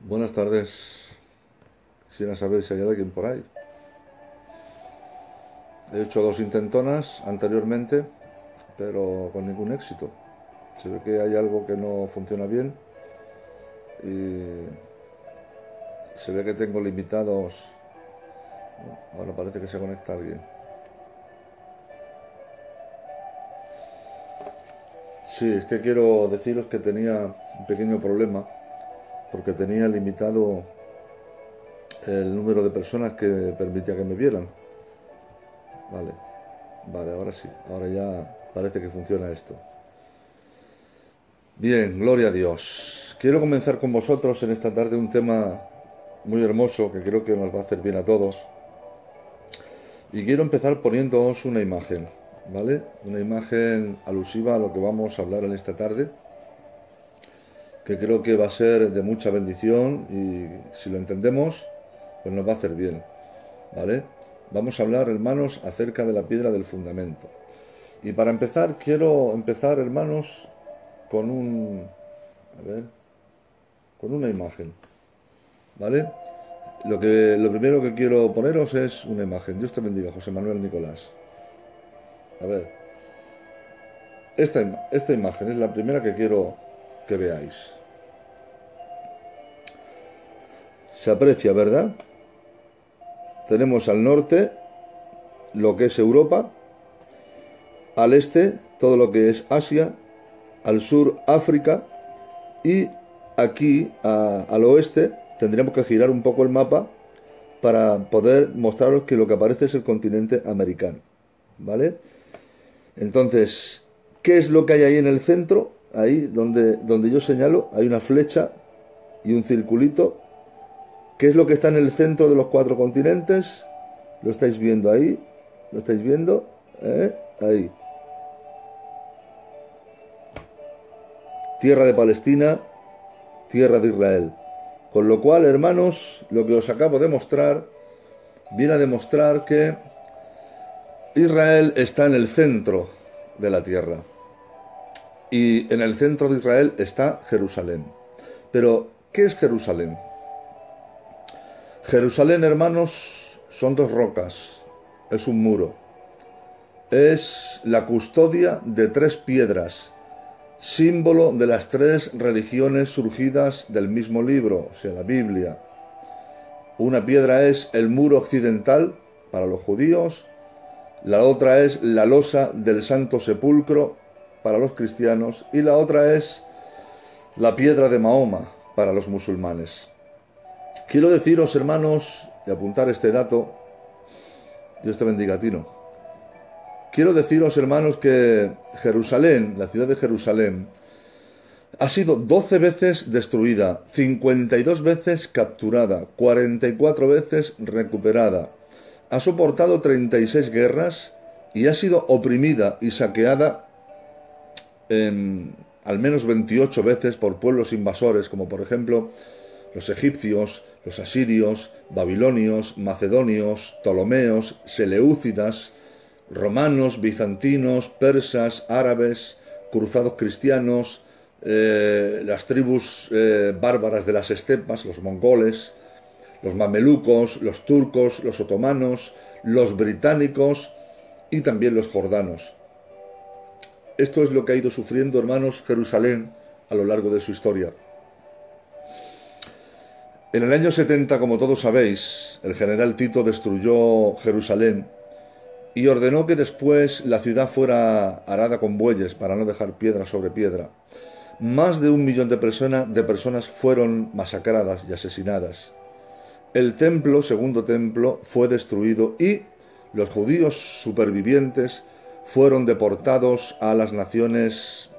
Buenas tardes. Quisiera saber si hay alguien por ahí. He hecho dos intentonas anteriormente, pero con ningún éxito. Se ve que hay algo que no funciona bien y se ve que tengo limitados. Ahora parece que se conecta alguien. Sí, es que quiero deciros que tenía un pequeño problema porque tenía limitado el número de personas que permitía que me vieran. Vale, vale, ahora sí. Ahora ya parece que funciona esto. Bien, gloria a Dios. Quiero comenzar con vosotros en esta tarde un tema muy hermoso que creo que nos va a hacer bien a todos. Y quiero empezar poniéndoos una imagen, ¿vale? Una imagen alusiva a lo que vamos a hablar en esta tarde, que creo que va a ser de mucha bendición y si lo entendemos, pues nos va a hacer bien, ¿vale? Vamos a hablar, hermanos, acerca de la piedra del fundamento. Y para empezar, quiero empezar, hermanos, con a ver, con una imagen, ¿vale? Lo primero que quiero poneros es una imagen. Dios te bendiga, José Manuel Nicolás. A ver, esta imagen es la primera que quiero que veáis. Se aprecia, ¿verdad? Tenemos al norte lo que es Europa, al este todo lo que es Asia, al sur África y aquí al oeste tendríamos que girar un poco el mapa para poder mostraros que lo que aparece es el continente americano, ¿vale? Entonces, ¿qué es lo que hay ahí en el centro? Ahí donde yo señalo, hay una flecha y un circulito. ¿Qué es lo que está en el centro de los cuatro continentes? ¿Lo estáis viendo ahí? ¿Lo estáis viendo? Ahí. Tierra de Palestina, tierra de Israel. Con lo cual, hermanos, lo que os acabo de mostrar viene a demostrar que Israel está en el centro de la tierra. Y en el centro de Israel está Jerusalén. Pero, ¿qué es Jerusalén? Jerusalén, hermanos, son dos rocas, es un muro, es la custodia de tres piedras, símbolo de las tres religiones surgidas del mismo libro, o sea, la Biblia. Una piedra es el muro occidental para los judíos, la otra es la losa del Santo Sepulcro para los cristianos y la otra es la piedra de Mahoma para los musulmanes. Quiero deciros, hermanos, y apuntar este dato, Dios te bendiga, Tino. Quiero deciros, hermanos, que Jerusalén, la ciudad de Jerusalén, ha sido 12 veces destruida, 52 veces capturada, 44 veces recuperada. Ha soportado 36 guerras y ha sido oprimida y saqueada al menos 28 veces por pueblos invasores, como por ejemplo los egipcios, los asirios, babilonios, macedonios, ptolomeos, seleúcidas, romanos, bizantinos, persas, árabes, cruzados cristianos, las tribus bárbaras de las estepas, los mongoles, los mamelucos, los turcos, los otomanos, los británicos y también los jordanos. Esto es lo que ha ido sufriendo, hermanos, Jerusalén a lo largo de su historia. En el año 70, como todos sabéis, el general Tito destruyó Jerusalén y ordenó que después la ciudad fuera arada con bueyes para no dejar piedra sobre piedra. Más de 1 millón de personas fueron masacradas y asesinadas. El templo, segundo templo, fue destruido y los judíos supervivientes fueron deportados a las naciones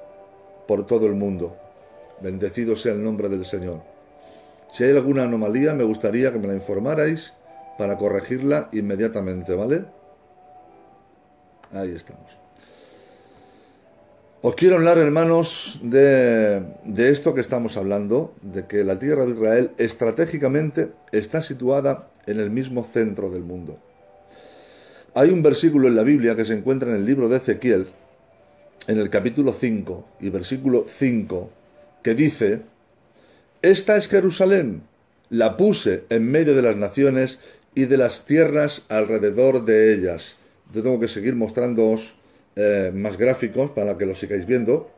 por todo el mundo. Bendecido sea el nombre del Señor. Si hay alguna anomalía, me gustaría que me la informarais para corregirla inmediatamente, ¿vale? Ahí estamos. Os quiero hablar, hermanos, de esto que estamos hablando, de que la tierra de Israel estratégicamente está situada en el mismo centro del mundo. Hay un versículo en la Biblia que se encuentra en el libro de Ezequiel, en el capítulo 5 y versículo 5, que dice: Esta es Jerusalén, la puse en medio de las naciones y de las tierras alrededor de ellas. Yo tengo que seguir mostrándoos más gráficos para que lo sigáis viendo,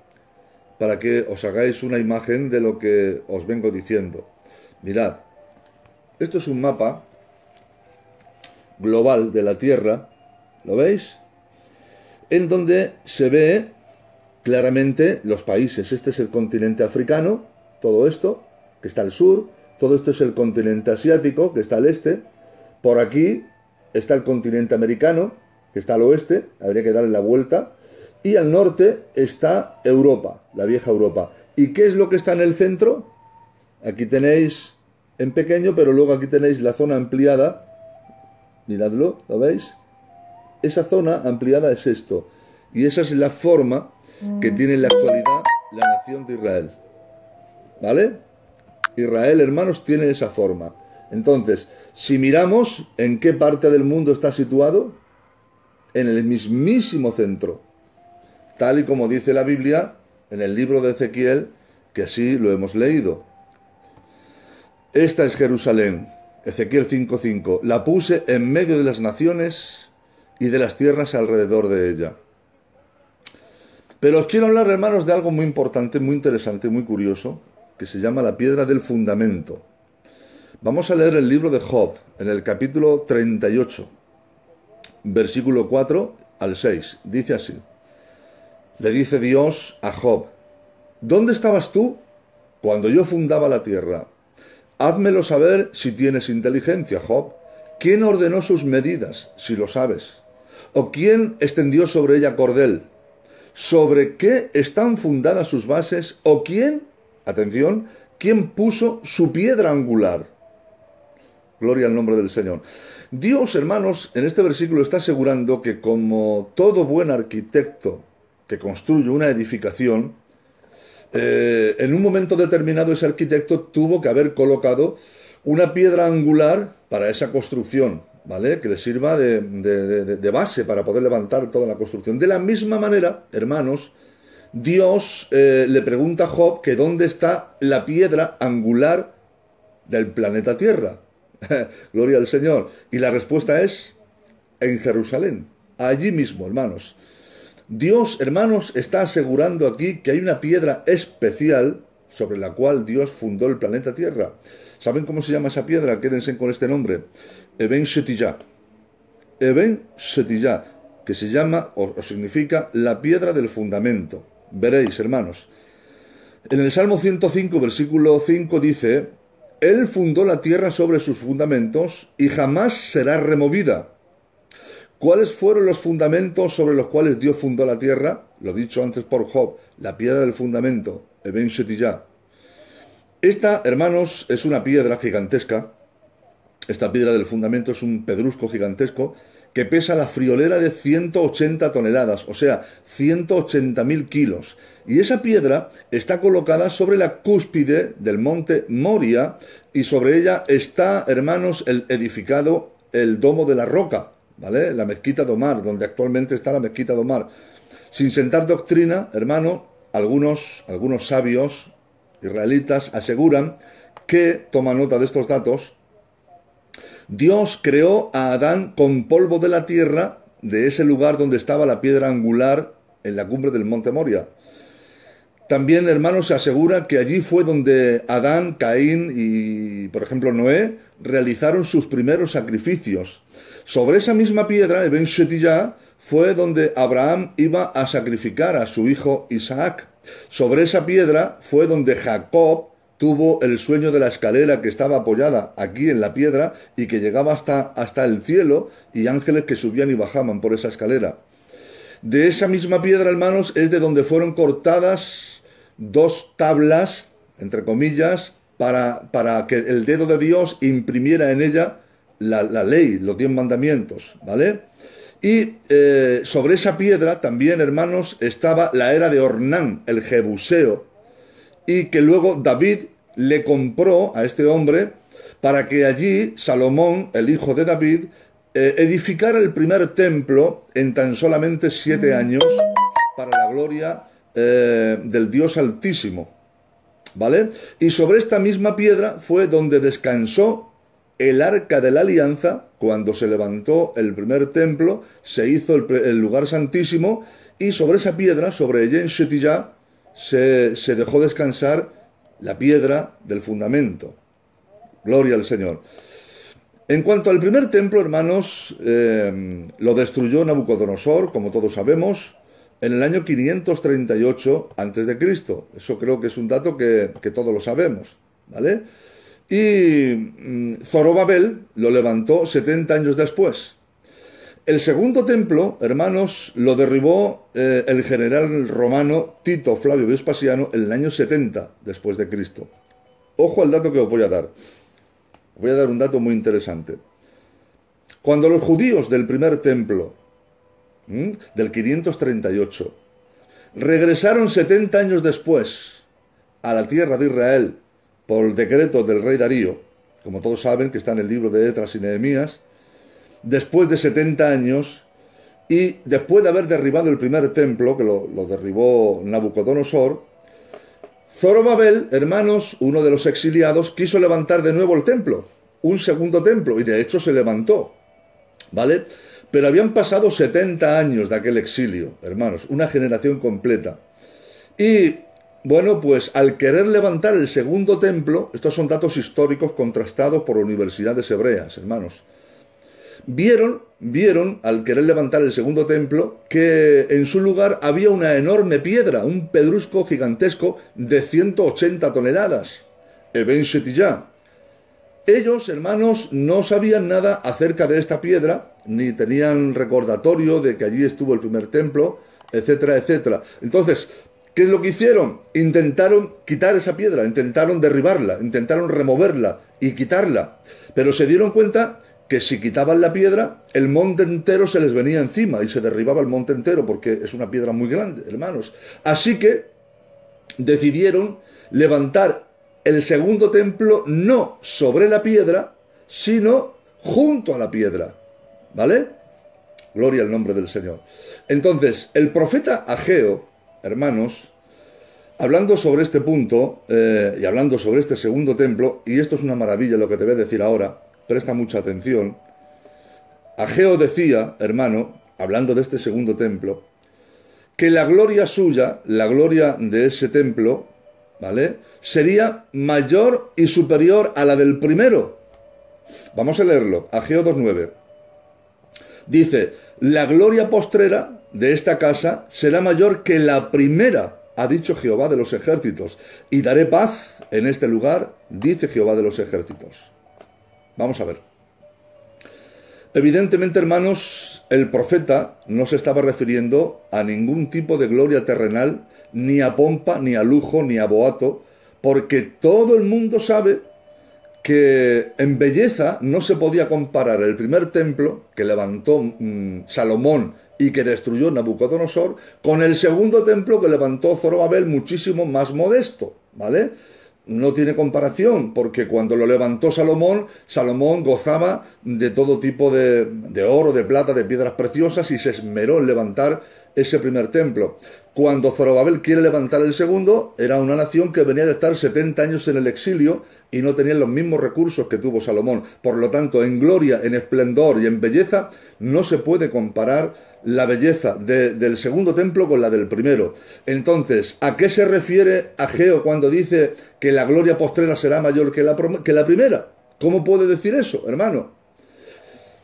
para que os hagáis una imagen de lo que os vengo diciendo. Mirad, esto es un mapa global de la Tierra, ¿lo veis? En donde se ve claramente los países. Este es el continente africano, todo esto, que está al sur. Todo esto es el continente asiático, que está al este. Por aquí está el continente americano, que está al oeste, habría que darle la vuelta. Y al norte está Europa, la vieja Europa. ¿Y qué es lo que está en el centro? Aquí tenéis en pequeño, pero luego aquí tenéis la zona ampliada. Miradlo, ¿lo veis? Esa zona ampliada es esto. Y esa es la forma que tiene en la actualidad la nación de Israel. ¿Vale? Israel, hermanos, tiene esa forma. Entonces, si miramos en qué parte del mundo está situado, en el mismísimo centro. Tal y como dice la Biblia en el libro de Ezequiel, que así lo hemos leído. Esta es Jerusalén, Ezequiel 5:5. La puse en medio de las naciones y de las tierras alrededor de ella. Pero os quiero hablar, hermanos, de algo muy importante, muy interesante, muy curioso, que se llama la piedra del fundamento. Vamos a leer el libro de Job, en el capítulo 38, versículo 4 al 6. Dice así. Le dice Dios a Job: ¿dónde estabas tú cuando yo fundaba la tierra? Házmelo saber si tienes inteligencia, Job. ¿Quién ordenó sus medidas, si lo sabes? ¿O quién extendió sobre ella cordel? ¿Sobre qué están fundadas sus bases? ¿O quién, atención, quién puso su piedra angular? Gloria al nombre del Señor. Dios, hermanos, en este versículo está asegurando que como todo buen arquitecto que construye una edificación, en un momento determinado ese arquitecto tuvo que haber colocado una piedra angular para esa construcción, ¿vale? Que le sirva de base para poder levantar toda la construcción. De la misma manera, hermanos, Dios le pregunta a Job que dónde está la piedra angular del planeta Tierra. Gloria al Señor. Y la respuesta es en Jerusalén, allí mismo, hermanos. Dios, hermanos, está asegurando aquí que hay una piedra especial sobre la cual Dios fundó el planeta Tierra. ¿Saben cómo se llama esa piedra? Quédense con este nombre. Eben Shetiyah. Eben Shetiyah, que se llama o significa la piedra del fundamento. Veréis, hermanos. En el Salmo 105, versículo 5 dice: Él fundó la tierra sobre sus fundamentos y jamás será removida. ¿Cuáles fueron los fundamentos sobre los cuales Dios fundó la tierra? Lo dicho antes por Job, la piedra del fundamento, Eben Shetiyah. Esta, hermanos, es una piedra gigantesca. Esta piedra del fundamento es un pedrusco gigantesco que pesa la friolera de 180 toneladas, o sea, 180.000 kilos. Y esa piedra está colocada sobre la cúspide del monte Moria y sobre ella está, hermanos, edificado el domo de la roca, ¿vale? La mezquita de Omar, donde actualmente está la mezquita de Omar. Sin sentar doctrina, hermano, algunos sabios israelitas aseguran que, toma nota de estos datos, Dios creó a Adán con polvo de la tierra de ese lugar donde estaba la piedra angular en la cumbre del monte Moria. También, hermanos, se asegura que allí fue donde Adán, Caín y, por ejemplo, Noé realizaron sus primeros sacrificios. Sobre esa misma piedra, Eben Shetiyah, fue donde Abraham iba a sacrificar a su hijo Isaac. Sobre esa piedra fue donde Jacob tuvo el sueño de la escalera que estaba apoyada aquí en la piedra y que llegaba hasta el cielo, y ángeles que subían y bajaban por esa escalera. De esa misma piedra, hermanos, es de donde fueron cortadas dos tablas, entre comillas, para que el dedo de Dios imprimiera en ella la ley, los 10 mandamientos, ¿vale? Y sobre esa piedra también, hermanos, estaba la era de Ornán, el Jebuseo, y que luego David le compró a este hombre para que allí Salomón, el hijo de David, edificara el primer templo en tan solamente 7 años para la gloria del Dios Altísimo. ¿vale? Y sobre esta misma piedra fue donde descansó el arca de la alianza. Cuando se levantó el primer templo, se hizo el lugar santísimo, y sobre esa piedra, sobre Yen Shetillah, se dejó descansar la piedra del fundamento. Gloria al Señor. En cuanto al primer templo, hermanos, lo destruyó Nabucodonosor, como todos sabemos, en el año 538 a.C. Eso creo que es un dato que todos lo sabemos, ¿vale? Y Zorobabel lo levantó 70 años después. El segundo templo, hermanos, lo derribó el general romano Tito Flavio Vespasiano en el año 70 después de Cristo. Ojo al dato que os voy a dar. Os voy a dar un dato muy interesante. Cuando los judíos del primer templo, del 538, regresaron 70 años después a la tierra de Israel por el decreto del rey Darío, como todos saben, que está en el libro de Esdras y Nehemías, después de 70 años, y después de haber derribado el primer templo, que lo derribó Nabucodonosor, Zorobabel, hermanos, uno de los exiliados, quiso levantar de nuevo el templo, un segundo templo, y de hecho se levantó, ¿vale? Pero habían pasado 70 años de aquel exilio, hermanos, una generación completa. Y, bueno, pues al querer levantar el segundo templo, estos son datos históricos contrastados por universidades hebreas, hermanos, vieron al querer levantar el segundo templo que en su lugar había una enorme piedra, un pedrusco gigantesco de 180 toneladas, Eben Shetillah. Ellos, hermanos, no sabían nada acerca de esta piedra, ni tenían recordatorio de que allí estuvo el primer templo, etcétera, etcétera. Entonces, ¿qué es lo que hicieron? Intentaron quitar esa piedra, intentaron derribarla, intentaron removerla y quitarla, pero se dieron cuenta que si quitaban la piedra, el monte entero se les venía encima y se derribaba el monte entero, porque es una piedra muy grande, hermanos. Así que decidieron levantar el segundo templo no sobre la piedra, sino junto a la piedra, ¿vale? Gloria al nombre del Señor. Entonces, el profeta Ageo, hermanos, hablando sobre este punto y hablando sobre este segundo templo, y esto es una maravilla lo que te voy a decir ahora, presta mucha atención. Ageo decía, hermano, hablando de este segundo templo, que la gloria suya, la gloria de ese templo, ¿vale?, sería mayor y superior a la del primero. Vamos a leerlo, Ageo 2:9. Dice, la gloria postrera de esta casa será mayor que la primera, ha dicho Jehová de los ejércitos, y daré paz en este lugar, dice Jehová de los ejércitos. Vamos a ver. Evidentemente, hermanos, el profeta no se estaba refiriendo a ningún tipo de gloria terrenal, ni a pompa, ni a lujo, ni a boato, porque todo el mundo sabe que en belleza no se podía comparar el primer templo que levantó Salomón y que destruyó Nabucodonosor con el segundo templo que levantó Zorobabel, muchísimo más modesto, ¿vale? No tiene comparación, porque cuando lo levantó Salomón, Salomón gozaba de todo tipo de oro, de plata, de piedras preciosas, y se esmeró en levantar ese primer templo. Cuando Zorobabel quiere levantar el segundo, era una nación que venía de estar 70 años en el exilio y no tenían los mismos recursos que tuvo Salomón. Por lo tanto, en gloria, en esplendor y en belleza, no se puede comparar la belleza del segundo templo con la del primero. Entonces, ¿a qué se refiere Ageo cuando dice que la gloria postrera será mayor que la primera? ¿Cómo puede decir eso, hermano?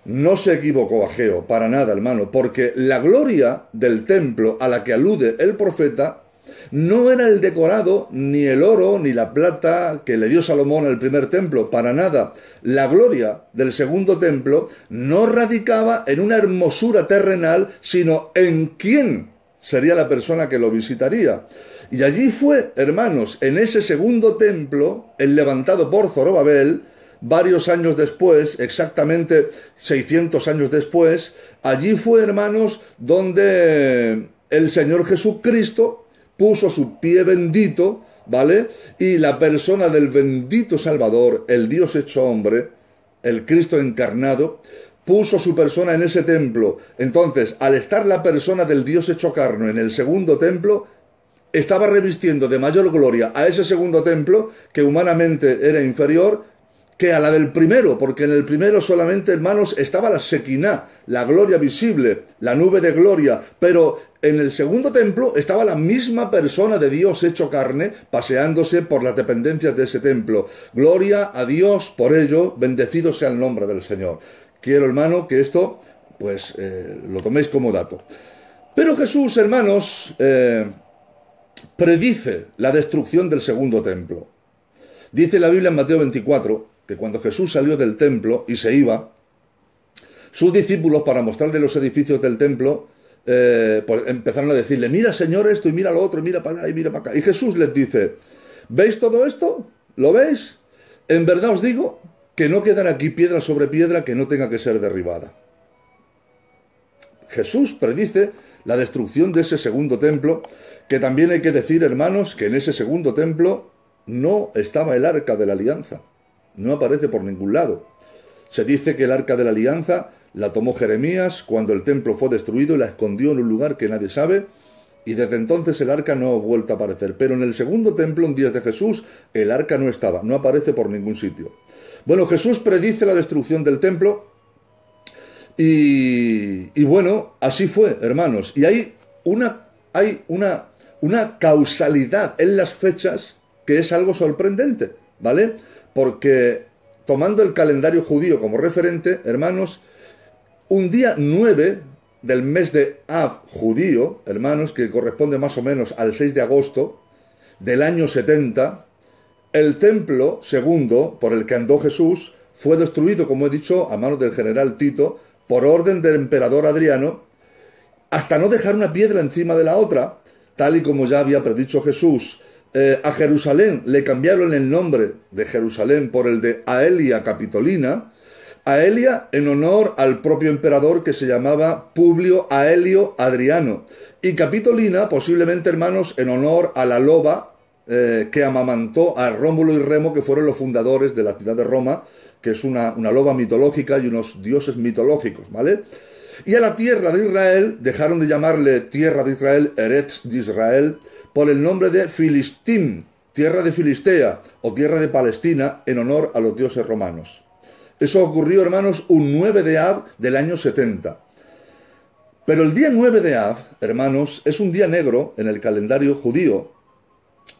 No se equivocó Ageo, para nada, hermano, porque la gloria del templo a la que alude el profeta no era el decorado, ni el oro, ni la plata que le dio Salomón al primer templo, para nada. La gloria del segundo templo no radicaba en una hermosura terrenal, sino en quién sería la persona que lo visitaría. Y allí fue, hermanos, en ese segundo templo, el levantado por Zorobabel, varios años después, exactamente 600 años después, allí fue, hermanos, donde el Señor Jesucristo puso su pie bendito, ¿vale? Y la persona del bendito Salvador, el Dios hecho hombre, el Cristo encarnado, puso su persona en ese templo. Entonces, al estar la persona del Dios hecho carne en el segundo templo, estaba revistiendo de mayor gloria a ese segundo templo, que humanamente era inferior, que a la del primero, porque en el primero solamente, hermanos, estaba la Shekinah, la gloria visible, la nube de gloria, pero en el segundo templo estaba la misma persona de Dios hecho carne, paseándose por las dependencias de ese templo. Gloria a Dios por ello, bendecido sea el nombre del Señor. Quiero, hermano, que esto, pues, lo toméis como dato. Pero Jesús, hermanos, predice la destrucción del segundo templo. Dice la Biblia en Mateo 24 que cuando Jesús salió del templo y se iba, sus discípulos, para mostrarle los edificios del templo, pues empezaron a decirle: mira, Señor, esto, y mira lo otro, y mira para allá, y mira para acá. Y Jesús les dice: ¿veis todo esto? ¿Lo veis? En verdad os digo que no quedará aquí piedra sobre piedra que no tenga que ser derribada. Jesús predice la destrucción de ese segundo templo, que también hay que decir, hermanos, que en ese segundo templo no estaba el arca de la alianza. No aparece por ningún lado. Se dice que el arca de la alianza la tomó Jeremías cuando el templo fue destruido y la escondió en un lugar que nadie sabe, y desde entonces el arca no ha vuelto a aparecer. Pero en el segundo templo, en días de Jesús, el arca no estaba, no aparece por ningún sitio. Bueno, Jesús predice la destrucción del templo, y bueno, así fue, hermanos. Y hay una causalidad en las fechas que es algo sorprendente, ¿vale? Porque tomando el calendario judío como referente, hermanos, un día 9 del mes de Av judío, hermanos, que corresponde más o menos al 6 de agosto del año 70, el templo segundo por el que andó Jesús fue destruido, como he dicho, a manos del general Tito, por orden del emperador Adriano, hasta no dejar una piedra encima de la otra, tal y como ya había predicho Jesús. A Jerusalén le cambiaron el nombre de Jerusalén por el de Aelia Capitolina, Aelia en honor al propio emperador que se llamaba Publio Aelio Adriano, y Capitolina posiblemente, hermanos, en honor a la loba que amamantó a Rómulo y Remo, que fueron los fundadores de la ciudad de Roma, que es una loba mitológica y unos dioses mitológicos, ¿vale? Y a la tierra de Israel dejaron de llamarle tierra de Israel, Eretz de Israel, por el nombre de Filistín, tierra de Filistea o tierra de Palestina, en honor a los dioses romanos. Eso ocurrió, hermanos, un 9 de Av del año 70. Pero el día 9 de Av, hermanos, es un día negro en el calendario judío,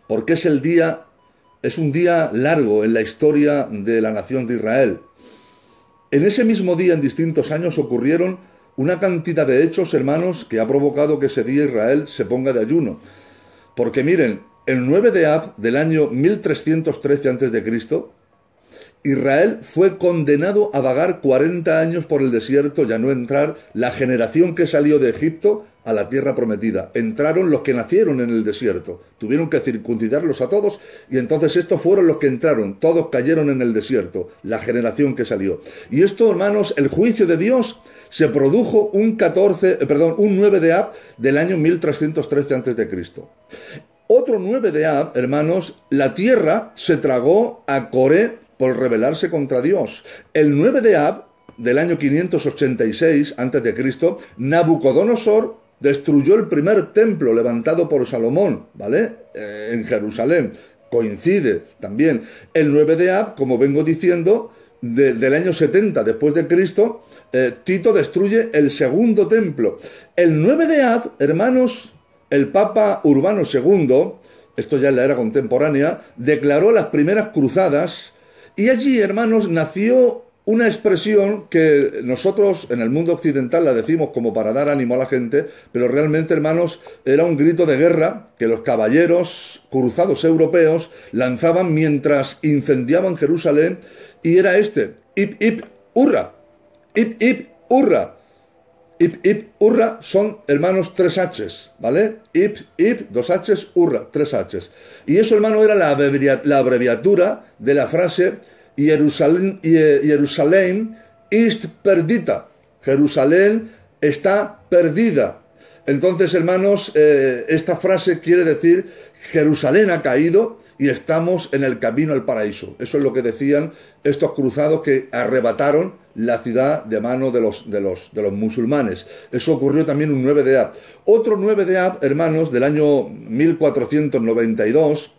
porque es un día largo en la historia de la nación de Israel. En ese mismo día, en distintos años, ocurrieron una cantidad de hechos, hermanos, que ha provocado que ese día Israel se ponga de ayuno. Porque miren, el 9 de Av del año 1313 a.C., Israel fue condenado a vagar 40 años por el desierto y a no entrar la generación que salió de Egipto a la tierra prometida. Entraron los que nacieron en el desierto. Tuvieron que circuncidarlos a todos y entonces estos fueron los que entraron. Todos cayeron en el desierto, la generación que salió. Y esto, hermanos, el juicio de Dios se produjo un 9 de Av del año 1313 a.C. Otro 9 de Av, hermanos, la tierra se tragó a Coré por rebelarse contra Dios. El 9 de Av del año 586 a.C., Nabucodonosor destruyó el primer templo levantado por Salomón, ¿vale? En Jerusalén. Coincide también. El 9 de Av, como vengo diciendo, del año 70 después de Cristo, Tito destruye el segundo templo. El 9 de Av, hermanos, el Papa Urbano II, esto ya en la era contemporánea, declaró las primeras cruzadas. Y allí, hermanos, nació una expresión que nosotros en el mundo occidental la decimos como para dar ánimo a la gente, pero realmente, hermanos, era un grito de guerra que los caballeros cruzados europeos lanzaban mientras incendiaban Jerusalén, y era este: Hip, hip, hurra, hip, hip, hurra. Hip, hip, hurra son, hermanos, 3 H's, ¿vale? Hip, hip, 2 H's, hurra, 3 H's. Y eso, hermano, era la abreviatura de la frase Jerusalén ist perdida. Jerusalén está perdida. Entonces, hermanos, esta frase quiere decir Jerusalén ha caído y estamos en el camino al paraíso. Eso es lo que decían estos cruzados que arrebataron la ciudad de mano de los musulmanes. Eso ocurrió también un 9 de Ab. Otro 9 de Ab, hermanos, del año 1492,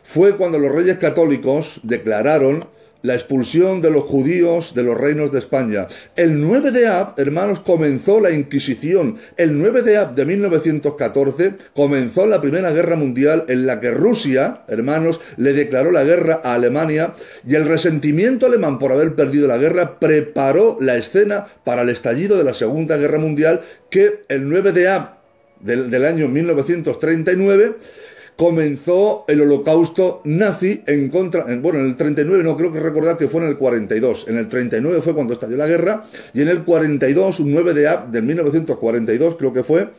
fue cuando los reyes católicos declararon la expulsión de los judíos de los reinos de España. El 9 de Ab, hermanos, comenzó la Inquisición. El 9 de Ab de 1914 comenzó la Primera Guerra Mundial, en la que Rusia, hermanos, le declaró la guerra a Alemania, y el resentimiento alemán por haber perdido la guerra preparó la escena para el estallido de la Segunda Guerra Mundial, que el 9 de Ab del año 1939 comenzó el holocausto nazi en contra, bueno, en el 39 no, creo que recordar que fue en el 42. En el 39 fue cuando estalló la guerra, y en el 42, un 9 de Ab del 1942 creo que fue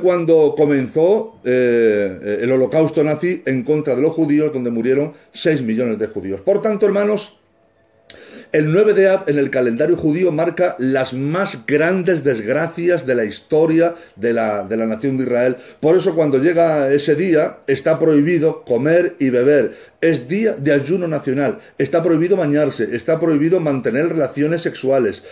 cuando comenzó el holocausto nazi en contra de los judíos, donde murieron 6 millones de judíos. Por tanto, hermanos, el 9 de Ab en el calendario judío marca las más grandes desgracias de la historia de la nación de Israel. Por eso cuando llega ese día está prohibido comer y beber. Es día de ayuno nacional. Está prohibido bañarse. Está prohibido mantener relaciones sexuales.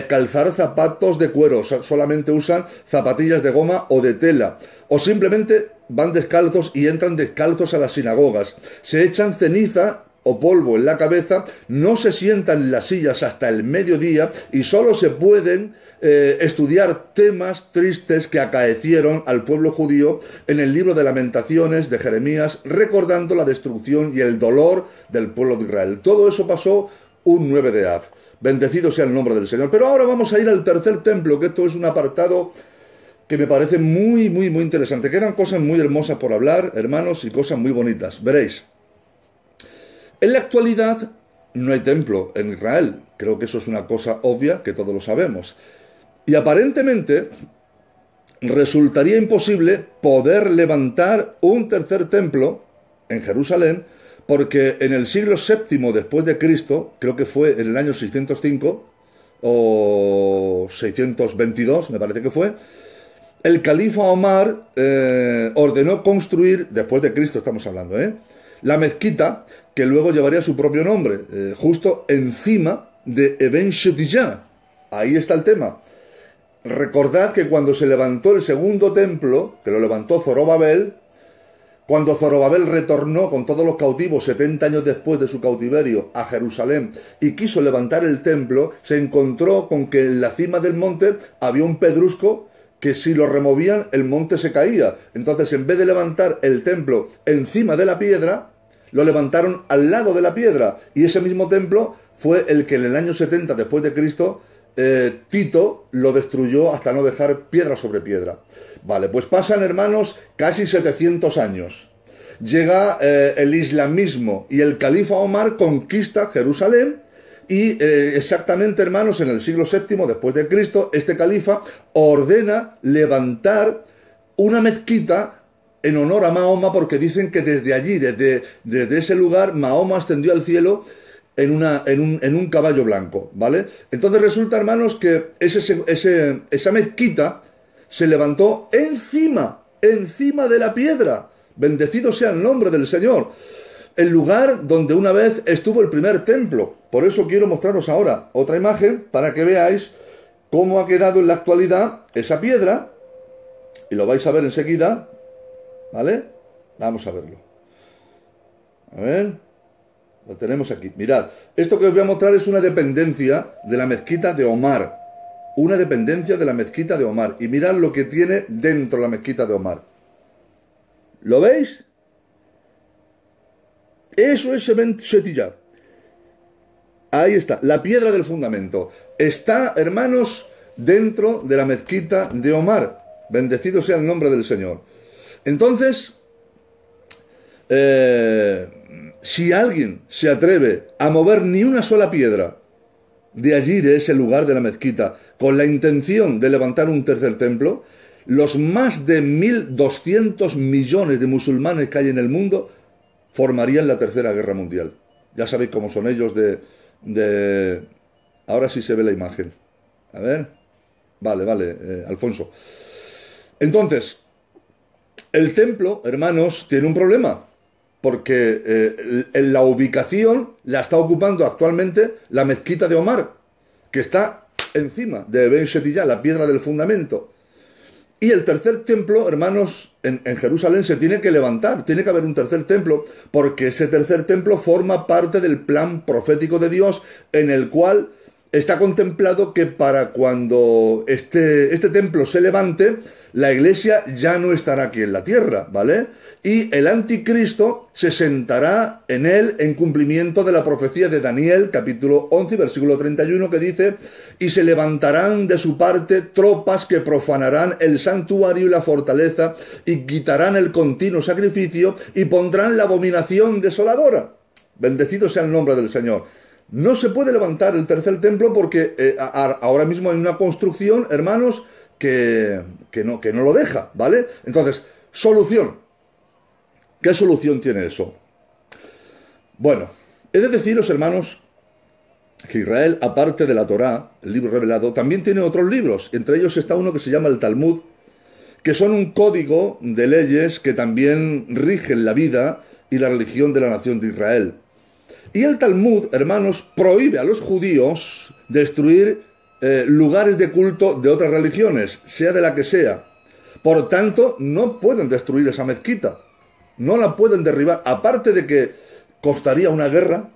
Calzar zapatos de cuero. Solamente usan zapatillas de goma o de tela. O simplemente van descalzos y entran descalzos a las sinagogas. Se echan ceniza o polvo en la cabeza, no se sientan en las sillas hasta el mediodía, y solo se pueden estudiar temas tristes que acaecieron al pueblo judío en el libro de Lamentaciones de Jeremías, recordando la destrucción y el dolor del pueblo de Israel. Todo eso pasó un 9 de Ab. Bendecido sea el nombre del Señor. Pero ahora vamos a ir al tercer templo, que esto es un apartado que me parece muy, muy, muy interesante. Quedan cosas muy hermosas por hablar, hermanos, y cosas muy bonitas. Veréis. En la actualidad no hay templo en Israel. Creo que eso es una cosa obvia, que todos lo sabemos. Y aparentemente resultaría imposible poder levantar un tercer templo en Jerusalén, porque en el siglo VII después de Cristo, creo que fue en el año 605 o 622, me parece que fue, el califa Omar ordenó construir, después de Cristo estamos hablando, la mezquita, que luego llevaría su propio nombre, justo encima de Eben Shetiyah. Ahí está el tema. Recordad que cuando se levantó el segundo templo, que lo levantó Zorobabel, cuando Zorobabel retornó con todos los cautivos 70 años después de su cautiverio a Jerusalén y quiso levantar el templo, se encontró con que en la cima del monte había un pedrusco que si lo removían el monte se caía. Entonces, en vez de levantar el templo encima de la piedra, lo levantaron al lado de la piedra, y ese mismo templo fue el que en el año 70 después de Cristo Tito lo destruyó hasta no dejar piedra sobre piedra. Vale, pues pasan, hermanos, casi 700 años. Llega el islamismo y el califa Omar conquista Jerusalén, y exactamente, hermanos, en el siglo VII después de Cristo, este califa ordena levantar una mezquita en honor a Mahoma, porque dicen que desde allí, desde ese lugar, Mahoma ascendió al cielo en un caballo blanco, ¿vale? Entonces resulta, hermanos, que esa mezquita se levantó encima de la piedra. Bendecido sea el nombre del Señor. El lugar donde una vez estuvo el primer templo. Por eso quiero mostraros ahora otra imagen, para que veáis cómo ha quedado en la actualidad esa piedra, y lo vais a ver enseguida. ¿Vale? Vamos a verlo. A ver. Lo tenemos aquí. Mirad. Esto que os voy a mostrar es una dependencia de la mezquita de Omar. Una dependencia de la mezquita de Omar. Y mirad lo que tiene dentro la mezquita de Omar. ¿Lo veis? Eso es Eben Shetiyah. Ahí está. La piedra del fundamento. Está, hermanos, dentro de la mezquita de Omar. Bendecido sea el nombre del Señor. Entonces, si alguien se atreve a mover ni una sola piedra de allí, de ese lugar de la mezquita, con la intención de levantar un tercer templo, los más de 1.200 millones de musulmanes que hay en el mundo formarían la tercera guerra mundial. Ya sabéis cómo son ellos Ahora sí se ve la imagen. A ver. Vale, Alfonso. Entonces, el templo, hermanos, tiene un problema, porque la ubicación la está ocupando actualmente la mezquita de Omar. que está encima de Ben Shettiyah, la piedra del fundamento. Y el tercer templo, hermanos, en Jerusalén se tiene que levantar, tiene que haber un tercer templo, porque ese tercer templo forma parte del plan profético de Dios, en el cual está contemplado que para cuando este templo se levante, la iglesia ya no estará aquí en la tierra, ¿vale? Y el anticristo se sentará en él en cumplimiento de la profecía de Daniel, capítulo 11, versículo 31, que dice: y se levantarán de su parte tropas que profanarán el santuario y la fortaleza, y quitarán el continuo sacrificio, y pondrán la abominación desoladora. Bendecido sea el nombre del Señor. No se puede levantar el tercer templo porque ahora mismo hay una construcción, hermanos, que no lo deja, ¿vale? Entonces, solución. ¿Qué solución tiene eso? Bueno, he de deciros, hermanos, que Israel, aparte de la Torá, el libro revelado, también tiene otros libros. Entre ellos está uno que se llama el Talmud, que son un código de leyes que también rigen la vida y la religión de la nación de Israel. Y el Talmud, hermanos, prohíbe a los judíos destruir lugares de culto de otras religiones, sea de la que sea. Por tanto, no pueden destruir esa mezquita. No la pueden derribar. Aparte de que costaría una guerra,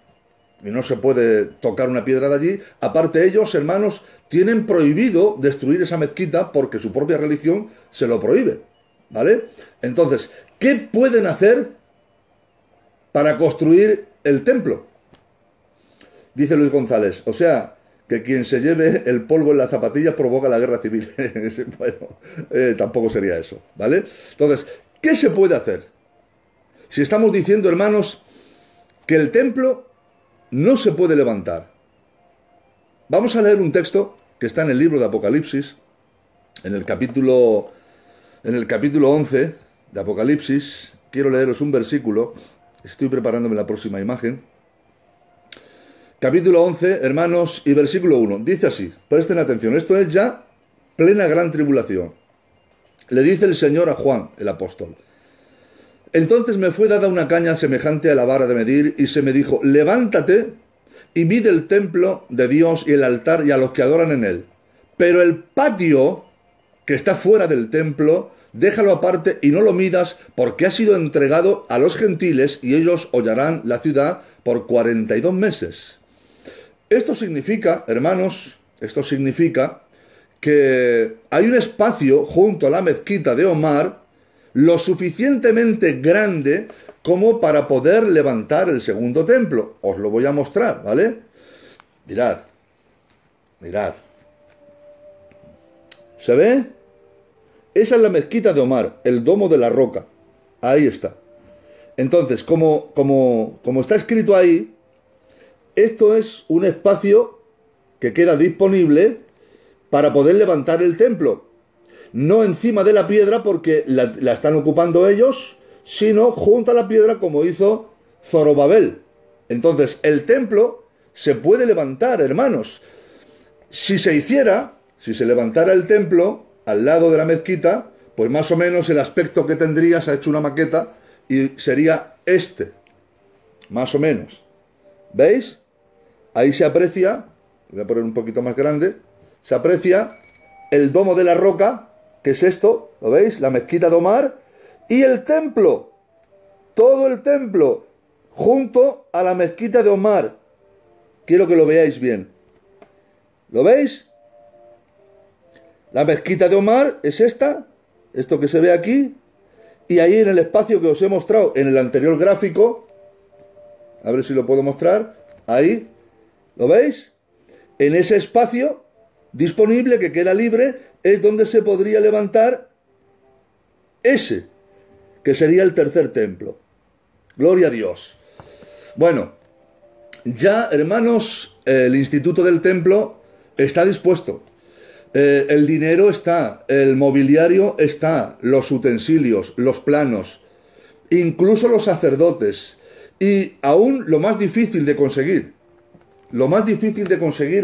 y no se puede tocar una piedra de allí, aparte ellos, hermanos, tienen prohibido destruir esa mezquita porque su propia religión se lo prohíbe, ¿vale? Entonces, ¿qué pueden hacer para construir el templo? Dice Luis González, o sea, que quien se lleve el polvo en las zapatillas provoca la guerra civil. Bueno, tampoco sería eso, ¿vale? Entonces, ¿qué se puede hacer? Si estamos diciendo, hermanos, que el templo no se puede levantar. Vamos a leer un texto que está en el libro de Apocalipsis, en el capítulo 11 de Apocalipsis. Quiero leeros un versículo. Estoy preparándome la próxima imagen. Capítulo 11, hermanos, y versículo 1. Dice así, presten atención, esto es ya plena gran tribulación. Le dice el Señor a Juan, el apóstol: entonces me fue dada una caña semejante a la vara de medir, y se me dijo: levántate y mide el templo de Dios y el altar y a los que adoran en él. Pero el patio que está fuera del templo, déjalo aparte y no lo midas, porque ha sido entregado a los gentiles y ellos hollarán la ciudad por 42 meses. Esto significa, hermanos, que hay un espacio junto a la mezquita de Omar lo suficientemente grande como para poder levantar el segundo templo. Os lo voy a mostrar, ¿vale? Mirad. ¿Se ve? Esa es la mezquita de Omar, el domo de la roca. Ahí está. Entonces, como está escrito ahí, esto es un espacio que queda disponible para poder levantar el templo. No encima de la piedra porque la están ocupando ellos, sino junto a la piedra como hizo Zorobabel. Entonces, el templo se puede levantar, hermanos. Si se levantara el templo al lado de la mezquita, pues más o menos el aspecto que tendría, se ha hecho una maqueta y sería este, más o menos. ¿Veis? Ahí se aprecia, voy a poner un poquito más grande, se aprecia el domo de la roca, que es esto, ¿lo veis? La mezquita de Omar, y el templo, todo el templo, junto a la mezquita de Omar. Quiero que lo veáis bien. ¿Lo veis? La mezquita de Omar es esto que se ve aquí, y ahí en el espacio que os he mostrado en el anterior gráfico, a ver si lo puedo mostrar, ahí, ¿lo veis? En ese espacio disponible que queda libre es donde se podría levantar ese, que sería el tercer templo. Gloria a Dios. Bueno, ya, hermanos, el Instituto del Templo está dispuesto. El dinero está, el mobiliario está, los utensilios, los planos, incluso los sacerdotes. Y aún lo más difícil de conseguir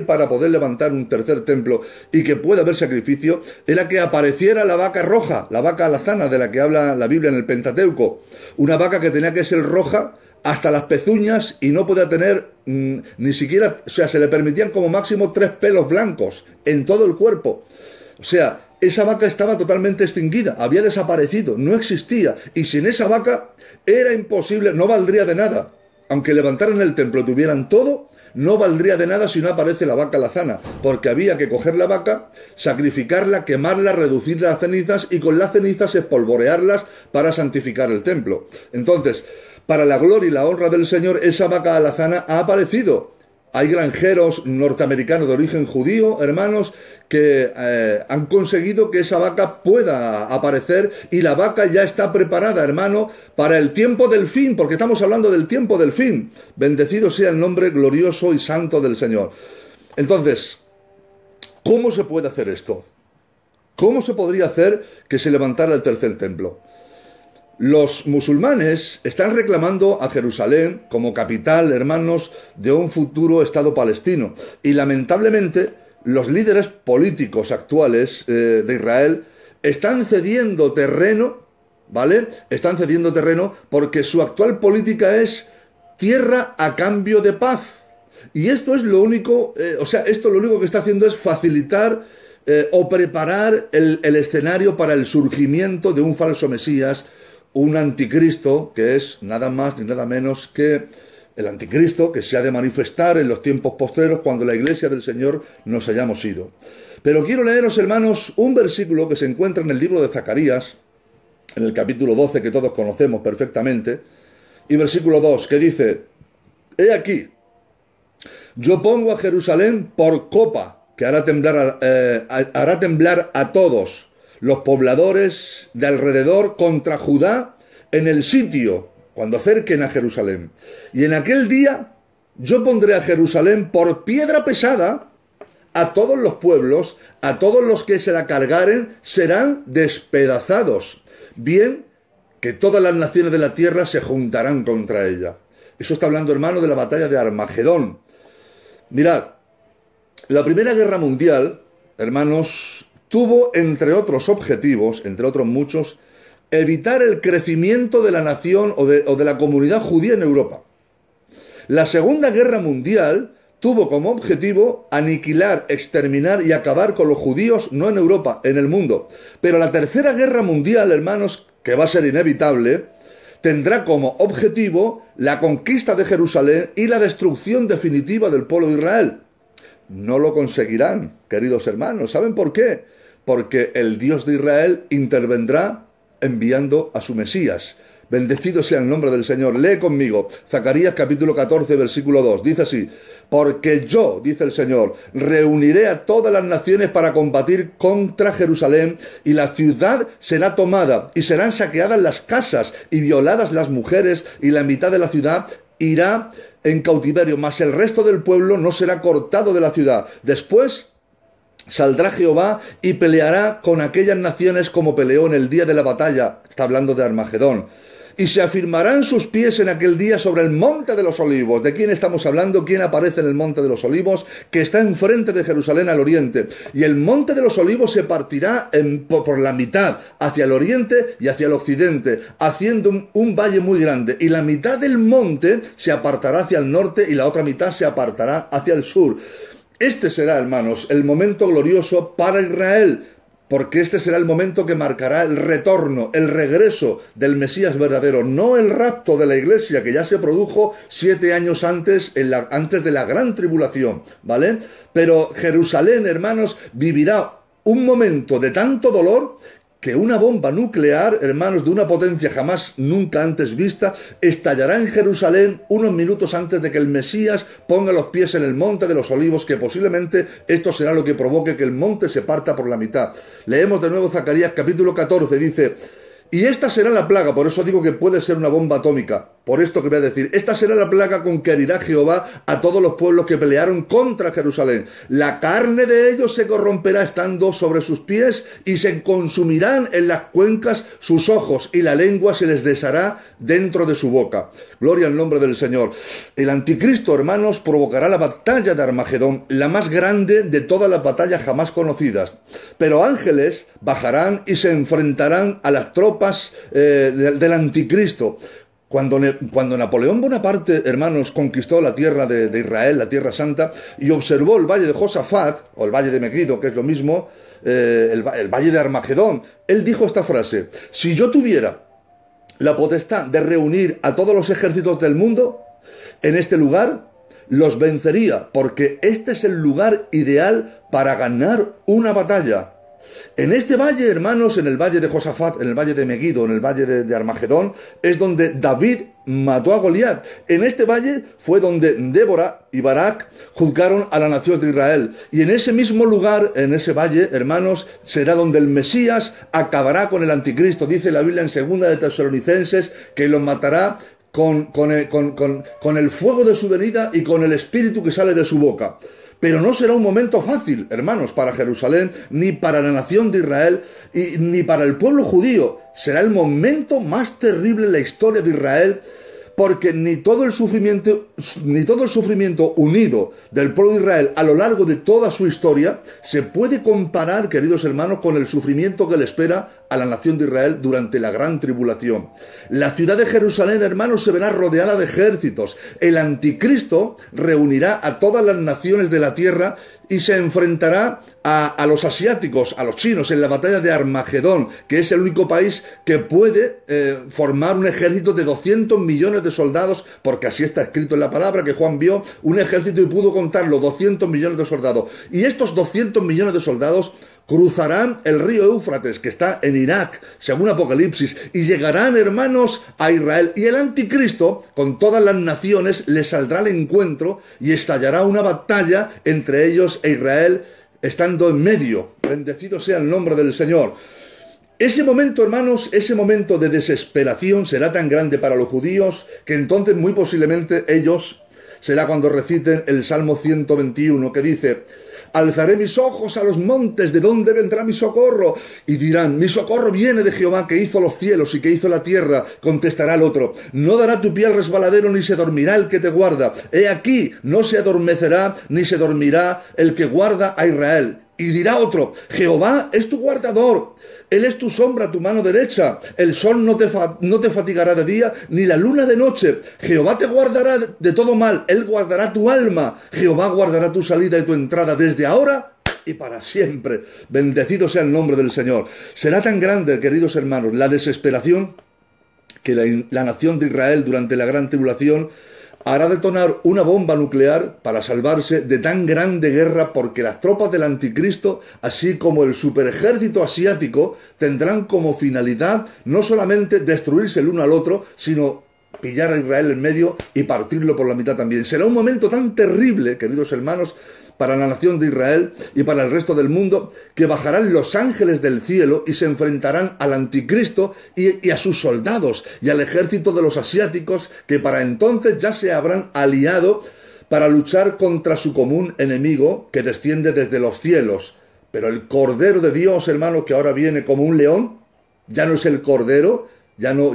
para poder levantar un tercer templo y que pueda haber sacrificio, era que apareciera la vaca roja, la vaca alazana de la que habla la Biblia en el Pentateuco. Una vaca que tenía que ser roja hasta las pezuñas y no podía tener ni siquiera, o sea, se le permitían como máximo 3 pelos blancos en todo el cuerpo. O sea, esa vaca estaba totalmente extinguida, había desaparecido, no existía. Y sin esa vaca era imposible, no valdría de nada. Aunque levantaran el templo y tuvieran todo, no valdría de nada si no aparece la vaca lazana, porque había que coger la vaca, sacrificarla, quemarla, reducirla a cenizas y con las cenizas espolvorearlas para santificar el templo. Entonces, para la gloria y la honra del Señor, esa vaca alazana ha aparecido. Hay granjeros norteamericanos de origen judío, hermanos, que han conseguido que esa vaca pueda aparecer y la vaca ya está preparada, hermano, para el tiempo del fin, porque estamos hablando del tiempo del fin. Bendecido sea el nombre glorioso y santo del Señor. Entonces, ¿cómo se puede hacer esto? ¿Cómo se podría hacer que se levantara el tercer templo? Los musulmanes están reclamando a Jerusalén como capital, hermanos, de un futuro Estado palestino. Y lamentablemente los líderes políticos actuales de Israel están cediendo terreno, ¿vale? Están cediendo terreno porque su actual política es tierra a cambio de paz. Y esto es lo único, esto lo único que está haciendo es facilitar o preparar el escenario para el surgimiento de un falso Mesías, un anticristo que es nada más ni nada menos que el anticristo que se ha de manifestar en los tiempos postreros cuando la iglesia del Señor nos hayamos ido. Pero quiero leeros, hermanos, un versículo que se encuentra en el libro de Zacarías, en el capítulo 12, que todos conocemos perfectamente, y versículo 2, que dice: He aquí, yo pongo a Jerusalén por copa, que hará temblar a todos los pobladores de alrededor contra Judá en el sitio, cuando acerquen a Jerusalén. Y en aquel día yo pondré a Jerusalén por piedra pesada, a todos los pueblos, a todos los que se la cargaren, serán despedazados. Bien que todas las naciones de la tierra se juntarán contra ella. Eso está hablando, hermano, de la batalla de Armagedón. Mirad, la Primera Guerra Mundial, hermanos, tuvo, entre otros objetivos, entre otros muchos, evitar el crecimiento de la nación o de la comunidad judía en Europa. La Segunda Guerra Mundial tuvo como objetivo aniquilar, exterminar y acabar con los judíos, no en Europa, en el mundo. Pero la Tercera Guerra Mundial, hermanos, que va a ser inevitable, tendrá como objetivo la conquista de Jerusalén y la destrucción definitiva del pueblo de Israel. No lo conseguirán, queridos hermanos. ¿Saben por qué? Porque el Dios de Israel intervendrá enviando a su Mesías. Bendecido sea el nombre del Señor. Lee conmigo Zacarías capítulo 14, versículo 2. Dice así: Porque yo, dice el Señor, reuniré a todas las naciones para combatir contra Jerusalén, y la ciudad será tomada, y serán saqueadas las casas, y violadas las mujeres, y la mitad de la ciudad irá en cautiverio, mas el resto del pueblo no será cortado de la ciudad. Después saldrá Jehová y peleará con aquellas naciones como peleó en el día de la batalla. Está hablando de Armagedón. Y se afirmarán sus pies en aquel día sobre el monte de los olivos. ¿De quién estamos hablando? ¿Quién aparece en el monte de los olivos? Que está enfrente de Jerusalén al oriente. Y el monte de los olivos se partirá por la mitad, hacia el oriente y hacia el occidente, haciendo un valle muy grande. Y la mitad del monte se apartará hacia el norte y la otra mitad se apartará hacia el sur. Este será, hermanos, el momento glorioso para Israel, porque este será el momento que marcará el retorno, el regreso del Mesías verdadero, no el rapto de la iglesia, que ya se produjo 7 años antes, antes de la gran tribulación, ¿vale? Pero Jerusalén, hermanos, vivirá un momento de tanto dolor que una bomba nuclear, hermanos, de una potencia jamás nunca antes vista, estallará en Jerusalén unos minutos antes de que el Mesías ponga los pies en el monte de los olivos, que posiblemente esto será lo que provoque que el monte se parta por la mitad. Leemos de nuevo Zacarías capítulo 14, dice: Y esta será la plaga, por eso digo que puede ser una bomba atómica, por esto que voy a decir. Esta será la plaga con que herirá Jehová a todos los pueblos que pelearon contra Jerusalén. La carne de ellos se corromperá estando sobre sus pies, y se consumirán en las cuencas sus ojos, y la lengua se les deshará dentro de su boca. Gloria al nombre del Señor. El anticristo, hermanos, provocará la batalla de Armagedón, la más grande de todas las batallas jamás conocidas. Pero ángeles bajarán y se enfrentarán a las tropas del anticristo. Cuando Napoleón Bonaparte, hermanos, conquistó la tierra de Israel, la tierra santa, y observó el valle de Josafat, o el valle de Megiddo, que es lo mismo, el valle de Armagedón, él dijo esta frase: si yo tuviera la potestad de reunir a todos los ejércitos del mundo en este lugar, los vencería, porque este es el lugar ideal para ganar una batalla. En este valle, hermanos, en el valle de Josafat, en el valle de Megiddo, en el valle de Armagedón, es donde David mató a Goliat. En este valle fue donde Débora y Barak juzgaron a la nación de Israel. Y en ese mismo lugar, en ese valle, hermanos, será donde el Mesías acabará con el anticristo. Dice la Biblia en 2 de Tesalonicenses que lo matará con el fuego de su venida y con el espíritu que sale de su boca. Pero no será un momento fácil, hermanos, para Jerusalén, ni para la nación de Israel, ni para el pueblo judío. Será el momento más terrible en la historia de Israel, porque ni todo el sufrimiento unido del pueblo de Israel a lo largo de toda su historia se puede comparar, queridos hermanos, con el sufrimiento que le espera a la nación de Israel durante la gran tribulación. La ciudad de Jerusalén, hermanos, se verá rodeada de ejércitos. El anticristo reunirá a todas las naciones de la tierra y se enfrentará a los asiáticos, a los chinos, en la batalla de Armagedón, que es el único país que puede formar un ejército de 200 millones de soldados, porque así está escrito en la palabra, que Juan vio un ejército y pudo contarlo, 200 millones de soldados. Y estos 200 millones de soldados cruzarán el río Éufrates, que está en Irak, según Apocalipsis, y llegarán, hermanos, a Israel. Y el anticristo, con todas las naciones, les saldrá al encuentro y estallará una batalla entre ellos e Israel, estando en medio. Bendecido sea el nombre del Señor. Ese momento, hermanos, ese momento de desesperación será tan grande para los judíos que entonces muy posiblemente ellos será cuando reciten el Salmo 121, que dice: alzaré mis ojos a los montes, ¿de dónde vendrá mi socorro? Y dirán: mi socorro viene de Jehová, que hizo los cielos y que hizo la tierra. Contestará el otro: no dará tu pie al resbaladero, ni se dormirá el que te guarda. He aquí, no se adormecerá, ni se dormirá el que guarda a Israel. Y dirá otro: Jehová es tu guardador, Él es tu sombra, tu mano derecha. El sol no te fatigará de día, ni la luna de noche. Jehová te guardará de todo mal, Él guardará tu alma. Jehová guardará tu salida y tu entrada desde ahora y para siempre. Bendecido sea el nombre del Señor. Será tan grande, queridos hermanos, la desesperación, que la nación de Israel durante la gran tribulación hará detonar una bomba nuclear para salvarse de tan grande guerra, porque las tropas del anticristo, así como el superejército asiático, tendrán como finalidad no solamente destruirse el uno al otro, sino pillar a Israel en medio y partirlo por la mitad también. Será un momento tan terrible, queridos hermanos, para la nación de Israel y para el resto del mundo, que bajarán los ángeles del cielo y se enfrentarán al anticristo y a sus soldados y al ejército de los asiáticos, que para entonces ya se habrán aliado para luchar contra su común enemigo que desciende desde los cielos. Pero el Cordero de Dios, hermano, que ahora viene como un león, ya no es el Cordero. Ya no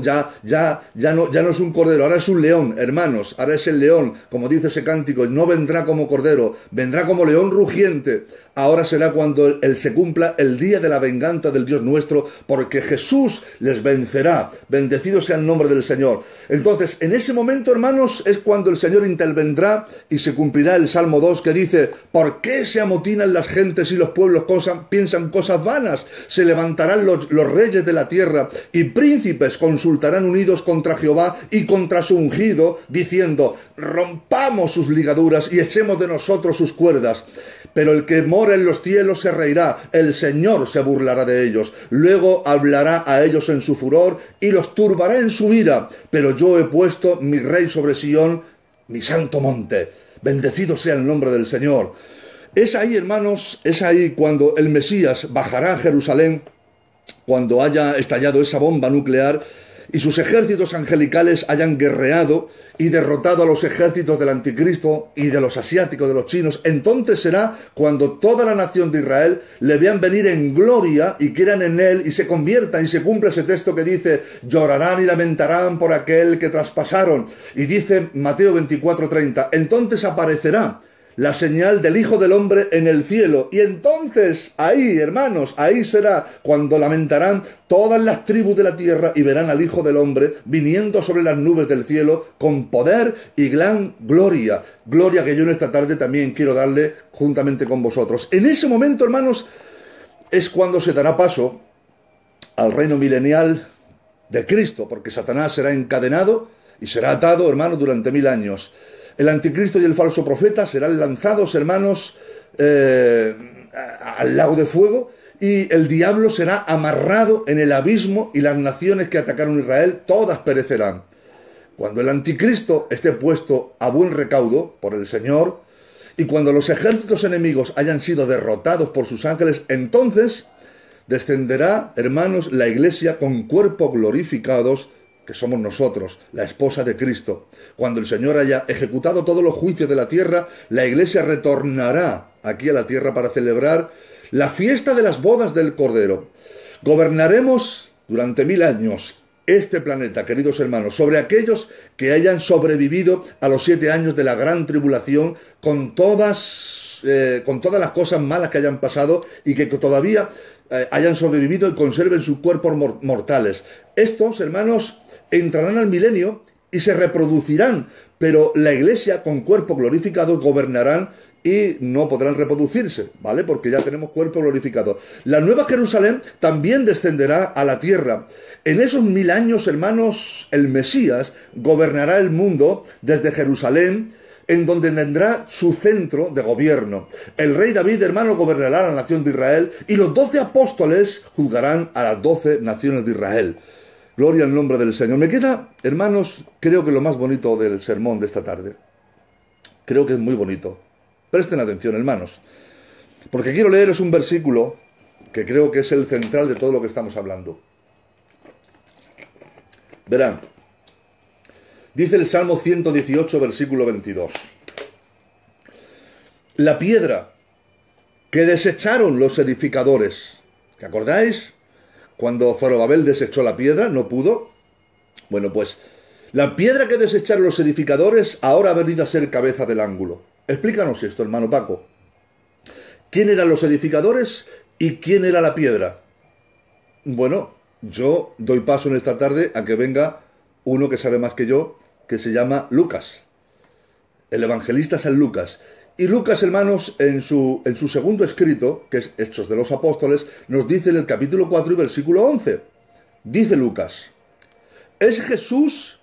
es un cordero, ahora es un león, hermanos, ahora es el león, como dice ese cántico, no vendrá como cordero, vendrá como león rugiente. Ahora será cuando se cumpla el día de la venganza del Dios nuestro, porque Jesús les vencerá. Bendecido sea el nombre del Señor. Entonces, en ese momento, hermanos, es cuando el Señor intervendrá y se cumplirá el Salmo 2, que dice: ¿por qué se amotinan las gentes y los pueblos piensan cosas vanas? Se levantarán los reyes de la tierra y príncipes consultarán unidos contra Jehová y contra su ungido, diciendo: rompamos sus ligaduras y echemos de nosotros sus cuerdas. Pero el que mora en los cielos se reirá, el Señor se burlará de ellos. Luego hablará a ellos en su furor y los turbará en su ira. Pero yo he puesto mi rey sobre Sión, mi santo monte. Bendecido sea el nombre del Señor. Es ahí, hermanos, es ahí cuando el Mesías bajará a Jerusalén, cuando haya estallado esa bomba nuclear y sus ejércitos angelicales hayan guerreado y derrotado a los ejércitos del anticristo y de los asiáticos, de los chinos. Entonces será cuando toda la nación de Israel le vean venir en gloria y quieran en él y se conviertan, y se cumple ese texto que dice: llorarán y lamentarán por aquel que traspasaron. Y dice Mateo 24:30, entonces aparecerá la señal del Hijo del Hombre en el cielo. Y entonces, ahí, hermanos, ahí será cuando lamentarán todas las tribus de la tierra y verán al Hijo del Hombre viniendo sobre las nubes del cielo con poder y gran gloria. Gloria que yo en esta tarde también quiero darle juntamente con vosotros. En ese momento, hermanos, es cuando se dará paso al reino milenial de Cristo, porque Satanás será encadenado y será atado, hermanos, durante 1000 años. El anticristo y el falso profeta serán lanzados, hermanos, al lago de fuego, y el diablo será amarrado en el abismo, y las naciones que atacaron a Israel, todas perecerán. Cuando el anticristo esté puesto a buen recaudo por el Señor, y cuando los ejércitos enemigos hayan sido derrotados por sus ángeles, entonces descenderá, hermanos, la iglesia con cuerpos glorificados, que somos nosotros, la esposa de Cristo. Cuando el Señor haya ejecutado todos los juicios de la tierra, la iglesia retornará aquí a la tierra para celebrar la fiesta de las bodas del Cordero. Gobernaremos durante 1000 años este planeta, queridos hermanos, sobre aquellos que hayan sobrevivido a los 7 años de la gran tribulación, con todas las cosas malas que hayan pasado y que todavía hayan sobrevivido y conserven sus cuerpos mortales. Estos, hermanos, entrarán al milenio y se reproducirán, pero la iglesia con cuerpos glorificados gobernarán y no podrán reproducirse, ¿vale? Porque ya tenemos cuerpos glorificados. La nueva Jerusalén también descenderá a la tierra. En esos 1000 años, hermanos, el Mesías gobernará el mundo desde Jerusalén, en donde tendrá su centro de gobierno. El rey David, hermano, gobernará la nación de Israel, y los 12 apóstoles juzgarán a las 12 naciones de Israel. Gloria al nombre del Señor. Me queda, hermanos, creo que lo más bonito del sermón de esta tarde. Creo que es muy bonito. Presten atención, hermanos, porque quiero leeros un versículo que creo que es el central de todo lo que estamos hablando. Verán, dice el Salmo 118, versículo 22. La piedra que desecharon los edificadores. ¿Te acordáis? Cuando Zorobabel desechó la piedra, no pudo. Bueno, pues la piedra que desecharon los edificadores ahora ha venido a ser cabeza del ángulo. Explícanos esto, hermano Paco. ¿Quién eran los edificadores y quién era la piedra? Bueno, yo doy paso en esta tarde a que venga uno que sabe más que yo, que se llama Lucas, el evangelista San Lucas. Y Lucas, hermanos, en su segundo escrito, que es Hechos de los Apóstoles, nos dice en el capítulo 4 y versículo 11. Dice Lucas: es Jesús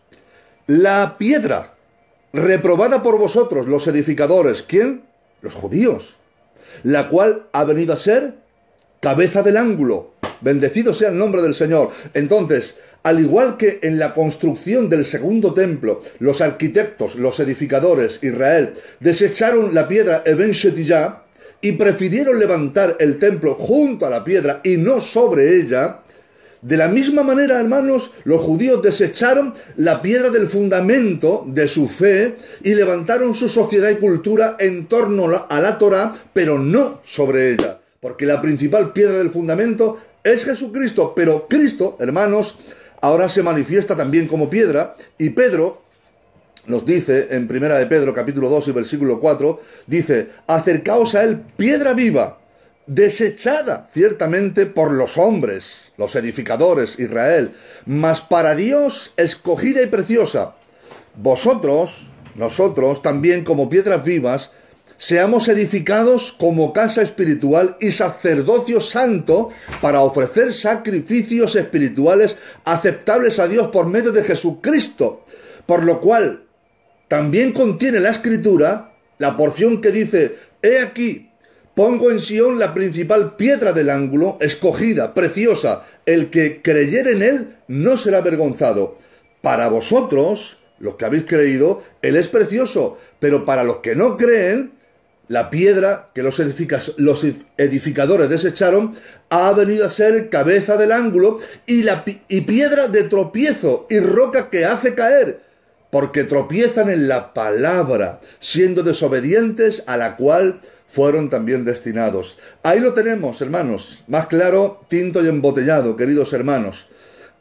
la piedra reprobada por vosotros, los edificadores. ¿Quién? Los judíos. La cual ha venido a ser cabeza del ángulo. Bendecido sea el nombre del Señor. Entonces, al igual que en la construcción del segundo templo, los arquitectos, los edificadores, Israel, desecharon la piedra Eben Shetiyah y prefirieron levantar el templo junto a la piedra y no sobre ella, de la misma manera, hermanos, los judíos desecharon la piedra del fundamento de su fe y levantaron su sociedad y cultura en torno a la Torá, pero no sobre ella, porque la principal piedra del fundamento es Jesucristo. Pero Cristo, hermanos, ahora se manifiesta también como piedra, y Pedro nos dice en Primera de Pedro, capítulo 2 y versículo 4, dice: acercaos a él, piedra viva, desechada ciertamente por los hombres, los edificadores, Israel, mas para Dios escogida y preciosa. Nosotros también como piedras vivas, seamos edificados como casa espiritual y sacerdocio santo para ofrecer sacrificios espirituales aceptables a Dios por medio de Jesucristo. Por lo cual también contiene la Escritura la porción que dice: he aquí, pongo en Sión la principal piedra del ángulo, escogida, preciosa. El que creyere en él no será avergonzado. Para vosotros, los que habéis creído, él es precioso, pero para los que no creen, la piedra que los edificadores desecharon ha venido a ser cabeza del ángulo y piedra de tropiezo y roca que hace caer, porque tropiezan en la palabra, siendo desobedientes, a la cual fueron también destinados. Ahí lo tenemos, hermanos, más claro, tinto y embotellado, queridos hermanos.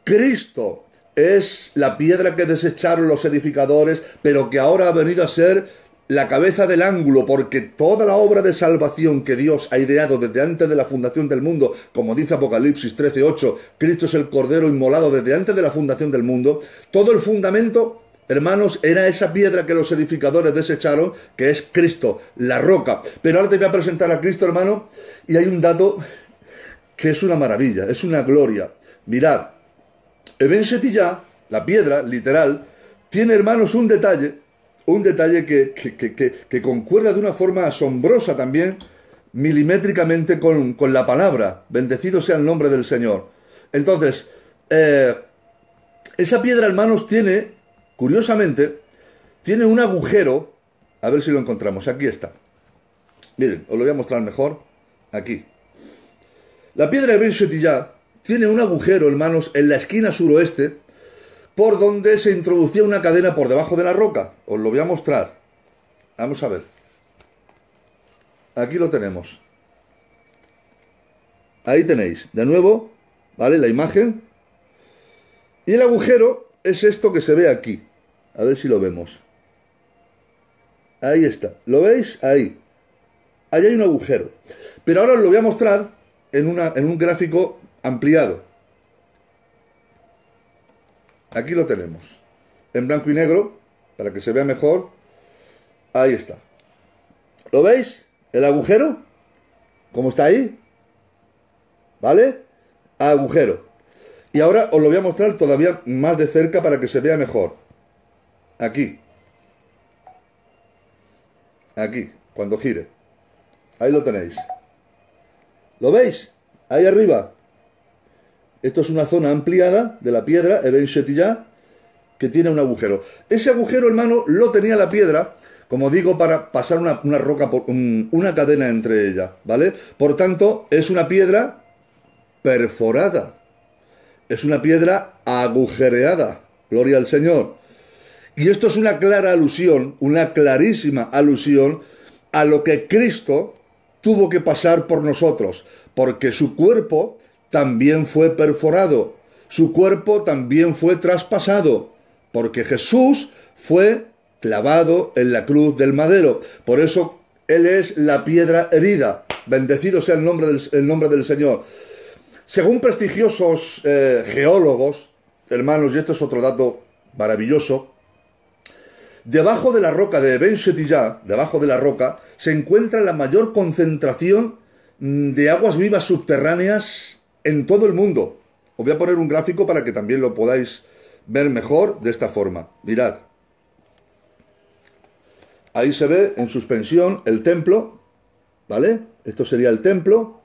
Cristo es la piedra que desecharon los edificadores, pero que ahora ha venido a ser la cabeza del ángulo, porque toda la obra de salvación que Dios ha ideado desde antes de la fundación del mundo, como dice Apocalipsis 13:8, Cristo es el Cordero inmolado desde antes de la fundación del mundo, todo el fundamento, hermanos, era esa piedra que los edificadores desecharon, que es Cristo, la roca. Pero ahora te voy a presentar a Cristo, hermano, y hay un dato que es una maravilla, es una gloria. Mirad, Eben Shetiyah, la piedra, literal, tiene, hermanos, un detalle que concuerda de una forma asombrosa también, milimétricamente con la palabra. Bendecido sea el nombre del Señor. Entonces, esa piedra, hermanos, tiene, curiosamente, tiene un agujero. A ver si lo encontramos. Aquí está. Miren, os lo voy a mostrar mejor. Aquí. La piedra de Ben Shetiyah tiene un agujero, hermanos, en la esquina suroeste, por donde se introducía una cadena por debajo de la roca. Os lo voy a mostrar. Vamos a ver. Aquí lo tenemos. Ahí tenéis, de nuevo, ¿vale? La imagen. Y el agujero es esto que se ve aquí. A ver si lo vemos. Ahí está. ¿Lo veis? Ahí. Ahí hay un agujero. Pero ahora os lo voy a mostrar en un gráfico ampliado. Aquí lo tenemos. En blanco y negro, para que se vea mejor. Ahí está. ¿Lo veis? El agujero. ¿Cómo está ahí? ¿Vale? Agujero. Y ahora os lo voy a mostrar todavía más de cerca para que se vea mejor. Aquí. Aquí, cuando gire. Ahí lo tenéis. ¿Lo veis? Ahí arriba. Esto es una zona ampliada de la piedra, Eben Shetiyah, que tiene un agujero. Ese agujero, hermano, lo tenía la piedra, como digo, para pasar una roca, una cadena entre ellas, ¿vale? Por tanto, es una piedra perforada. Es una piedra agujereada. Gloria al Señor. Y esto es una clara alusión, una clarísima alusión a lo que Cristo tuvo que pasar por nosotros, porque su cuerpo también fue perforado, su cuerpo también fue traspasado, porque Jesús fue clavado en la cruz del madero. Por eso Él es la piedra herida. Bendecido sea el nombre del Señor. Según prestigiosos geólogos, hermanos, y esto es otro dato maravilloso, debajo de la roca de Ben Shetiyah, debajo de la roca, se encuentra la mayor concentración de aguas vivas subterráneas en todo el mundo. Os voy a poner un gráfico para que también lo podáis ver mejor de esta forma. Mirad. Ahí se ve en suspensión el templo, ¿vale? Esto sería el templo.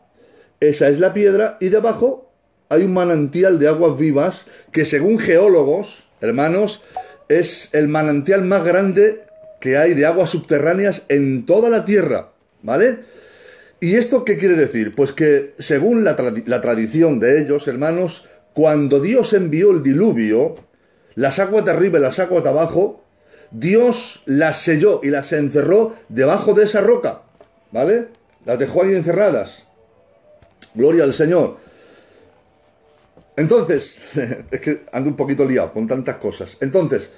Esa es la piedra y debajo hay un manantial de aguas vivas que, según geólogos, hermanos, es el manantial más grande que hay de aguas subterráneas en toda la tierra, ¿vale? ¿Y esto qué quiere decir? Pues que, según la tradición de ellos, hermanos, cuando Dios envió el diluvio, las aguas de arriba y las aguas de abajo, Dios las selló y las encerró debajo de esa roca, ¿vale? Las dejó ahí encerradas. Gloria al Señor. Entonces, es que ando un poquito liado con tantas cosas. Entonces,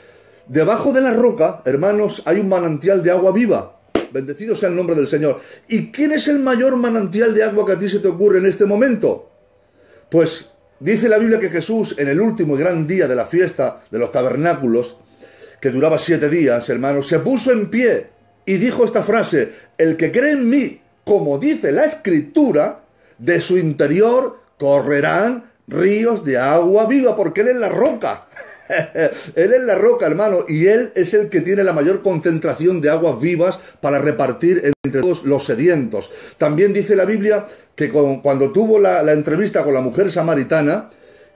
debajo de la roca, hermanos, hay un manantial de agua viva. Bendecido sea el nombre del Señor. ¿Y quién es el mayor manantial de agua que a ti se te ocurre en este momento? Pues dice la Biblia que Jesús, en el último y gran día de la fiesta de los tabernáculos, que duraba 7 días, hermanos, se puso en pie y dijo esta frase: el que cree en mí, como dice la Escritura, de su interior correrán ríos de agua viva, porque Él es la roca. Él es la roca, hermano, y Él es el que tiene la mayor concentración de aguas vivas para repartir entre todos los sedientos. También dice la Biblia que cuando tuvo la entrevista con la mujer samaritana,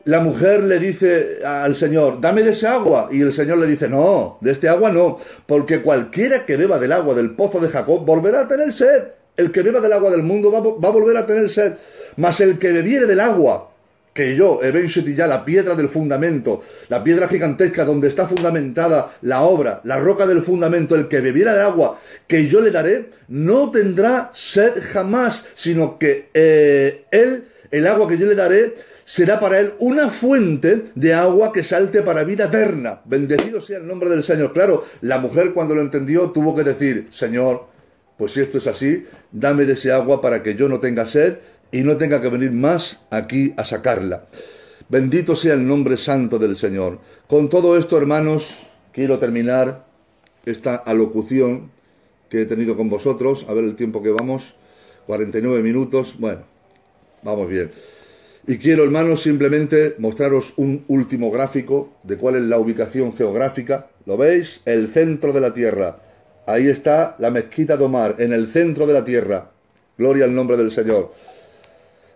la mujer le dice al Señor: dame de esa agua, y el Señor le dice: no, de este agua no, porque cualquiera que beba del agua del pozo de Jacob volverá a tener sed. El que beba del agua del mundo va a volver a tener sed, mas el que bebiere del agua que yo, Eben Shetiyah, la piedra del fundamento, la piedra gigantesca donde está fundamentada la obra, la roca del fundamento, el que bebiera del agua que yo le daré, no tendrá sed jamás, sino que él el agua que yo le daré será para él una fuente de agua que salte para vida eterna. Bendecido sea el nombre del Señor. Claro, la mujer cuando lo entendió tuvo que decir, Señor, pues si esto es así, dame de ese agua para que yo no tenga sed y no tenga que venir más aquí a sacarla. Bendito sea el nombre santo del Señor. Con todo esto, hermanos, quiero terminar esta alocución que he tenido con vosotros. A ver el tiempo que vamos. 49 minutos. Bueno, vamos bien. Y quiero, hermanos, simplemente mostraros un último gráfico de cuál es la ubicación geográfica. ¿Lo veis? El centro de la tierra. Ahí está la mezquita de Omar, en el centro de la tierra. Gloria al nombre del Señor.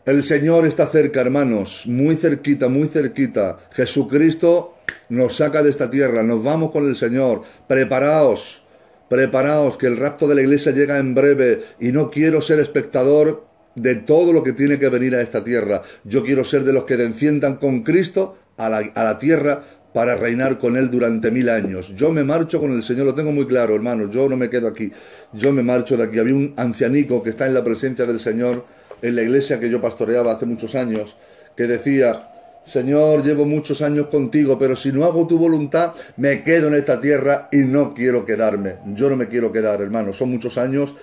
El Señor está cerca, hermanos, muy cerquita, muy cerquita. Jesucristo nos saca de esta tierra, nos vamos con el Señor. Preparaos, preparaos, que el rapto de la iglesia llega en breve y no quiero ser espectador de todo lo que tiene que venir a esta tierra. Yo quiero ser de los que desciendan con Cristo a la tierra para reinar con Él durante 1000 años. Yo me marcho con el Señor, lo tengo muy claro, hermanos, yo no me quedo aquí, yo me marcho de aquí. Había un ancianico que está en la presencia del Señor en la iglesia que yo pastoreaba hace muchos años, que decía, Señor, llevo muchos años contigo, pero si no hago tu voluntad, me quedo en esta tierra y no quiero quedarme. Yo no me quiero quedar, hermano, son muchos años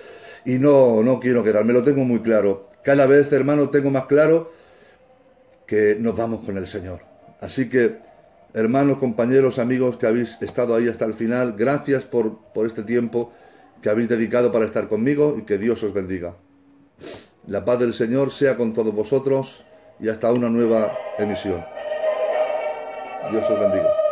y no quiero quedarme, lo tengo muy claro. Cada vez, hermano, tengo más claro que nos vamos con el Señor. Así que, hermanos, compañeros, amigos que habéis estado ahí hasta el final, gracias por este tiempo que habéis dedicado para estar conmigo y que Dios os bendiga. La paz del Señor sea con todos vosotros y hasta una nueva emisión. Dios os bendiga.